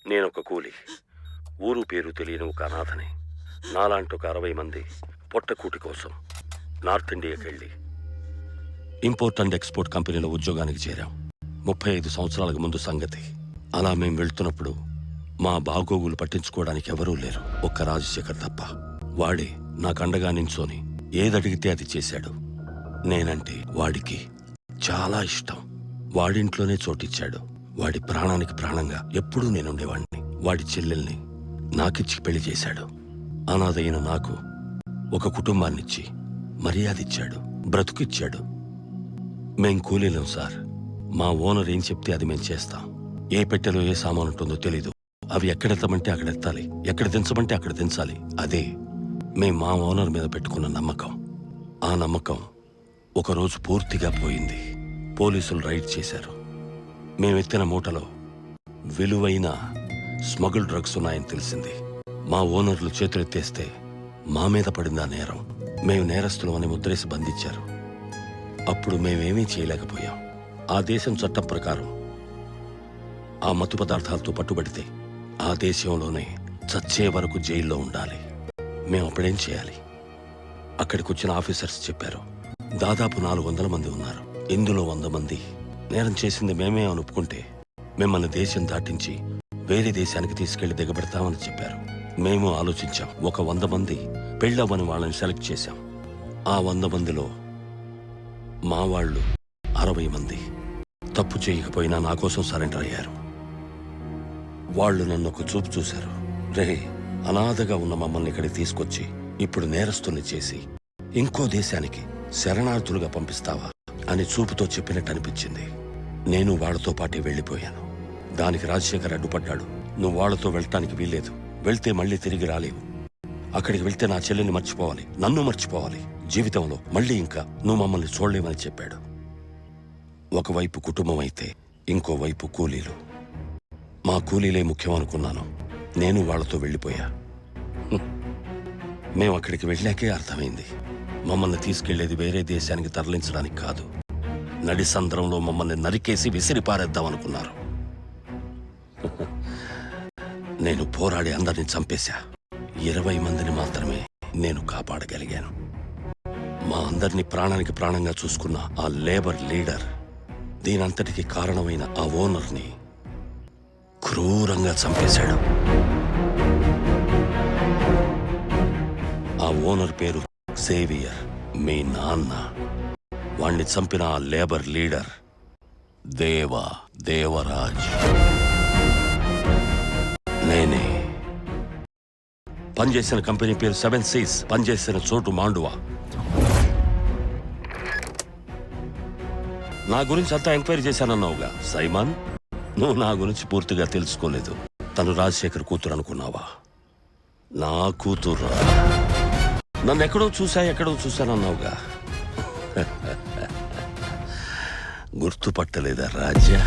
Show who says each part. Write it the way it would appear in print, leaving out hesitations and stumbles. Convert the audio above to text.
Speaker 1: నేనొక కూలి, ఊరు పేరు తెలియని ఒక అనాథని. నాలాంటి ఒక 60 మంది పొట్టకూటి కోసం నార్త్ ఇండియాకి వెళ్ళి ఇంపోర్ట్ అండ్ ఎక్స్పోర్ట్ కంపెనీలో ఉద్యోగానికి చేరాం. 35 సంవత్సరాలకు ముందు సంగతి. అలా మేం వెళ్తున్నప్పుడు మా బాగోగులు పట్టించుకోవడానికి ఎవరూ లేరు, ఒక్క రాజశేఖర్ తప్ప. వాడే నాకు అండగా నించోని ఏదడిగితే అది చేశాడు. నేనంటే వాడికి చాలా ఇష్టం. వాడింట్లోనే చోటిచ్చాడు. వాడి ప్రాణానికి ప్రాణంగా ఎప్పుడూ నేనుండేవాడిని. వాడి చెల్లెల్ని నాకిచ్చి పెళ్లి చేశాడు. అనాథైన నాకు ఒక కుటుంబాన్నిచ్చి మర్యాదిచ్చాడు, బ్రతుకిచ్చాడు. మేం కూలీలం సార్. మా ఓనర్ ఏం చెప్తే అది మేం చేస్తాం. ఏ పెట్టెలో ఏ సామాను ఉంటుందో తెలీదు. అవి ఎక్కడెత్తమంటే అక్కడ ఎత్తాలి, ఎక్కడ దించమంటే అక్కడ దించాలి. అదే మేం మా ఓనర్ మీద పెట్టుకున్న నమ్మకం. ఆ నమ్మకం ఒకరోజు పూర్తిగా పోయింది. పోలీసులు రైడ్ చేశారు. మేమెత్తిన మూటలో విలువైన స్మగుల్ డ్రగ్స్ ఉన్నాయని తెలిసింది. మా ఓనర్లు చేతులెత్తేస్తే మా మీద పడిందా నేరం. మేము నేరస్తులం అని ముద్రేసి బంధించారు. అప్పుడు మేమేమీ చేయలేకపోయాం. ఆ దేశం చట్టం ప్రకారం ఆ మత్తు పదార్థాలతో పట్టుబడితే ఆ దేశంలోనే చచ్చే వరకు జైల్లో ఉండాలి. మేము అప్పుడేం చేయాలి? అక్కడికి వచ్చిన ఆఫీసర్స్ చెప్పారు, దాదాపు 400 మంది ఉన్నారు. ఇందులో 100 మంది నేరం చేసింది మేమే అని ఒప్పుకుంటే మిమ్మల్ని దేశం దాటించి వేరే దేశానికి తీసుకెళ్లి దిగబెడతామని చెప్పారు. మేము ఆలోచించాం. ఒక 100 మంది పెళ్ళవ్వని వాళ్ళని సెలెక్ట్ చేశాం. ఆ 100 మందిలో మా వాళ్ళు 60 మంది తప్పు చేయకపోయినా నా కోసం సరెండర్ అయ్యారు. వాళ్ళు నన్ను ఒక చూపు చూశారు. రే, అనాథగా ఉన్న మమ్మల్ని ఇక్కడికి తీసుకొచ్చి ఇప్పుడు నేరస్తుల్ని చేసి ఇంకో దేశానికి శరణార్థులుగా పంపిస్తావా అని చూపుతో చెప్పినట్టు అనిపించింది. నేను వాళ్లతో పాటే వెళ్ళిపోయాను. దానికి రాజశేఖర్ అడ్డుపడ్డాడు. నువ్వు వాళ్లతో వెళ్ళటానికి వీల్లేదు, వెళ్తే మళ్ళీ తిరిగి రాలేవు. అక్కడికి వెళ్తే నా చెల్లెని మర్చిపోవాలి, నన్ను మర్చిపోవాలి. జీవితంలో మళ్ళీ ఇంకా నువ్వు మమ్మల్ని చూడలేమని చెప్పాడు. ఒకవైపు కుటుంబం అయితే ఇంకోవైపు కూలీలు. మా కూలీలే ముఖ్యం అనుకున్నాను. నేను వాళ్లతో వెళ్ళిపోయా. మేము అక్కడికి వెళ్ళాకే అర్థమైంది, మమ్మల్ని తీసుకెళ్లేది వేరే దేశానికి తరలించడానికి కాదు. నడి సంద్రంలో మమ్మల్ని నరికేసి విసిరి పారేద్దామనుకున్నారు. నేను పోరాడి అందరిని చంపేశా. 20 మందిని మాత్రమే నేను కాపాడగలిగాను. మా అందరినీ ప్రాణానికి ప్రాణంగా చూసుకున్న ఆ లేబర్ లీడర్, దీనంతటికి కారణమైన ఆ ఓనర్ని క్రూరంగా చంపేశాడు. ఆ ఓనర్ పేరు సేవియర్. మీ నాన్న. వాణ్ణి చంపిన ఆ లేబర్ లీడర్ దేవరాజ్. నేనే. పనిచేసిన కంపెనీ పేరు 7 Seas. పనిచేసిన చోటు మాండువా. నా గురించి అంతా ఎంక్వైరీ చేశానన్నావుగా సైమన్. నువ్వు నా గురించి పూర్తిగా తెలుసుకోలేదు. తను రాజశేఖర్ కూతురు అనుకున్నావా? నా కూతురు. నన్ను ఎక్కడో చూశానన్నావుగా. గుర్తుపట్టలేదా రాజా?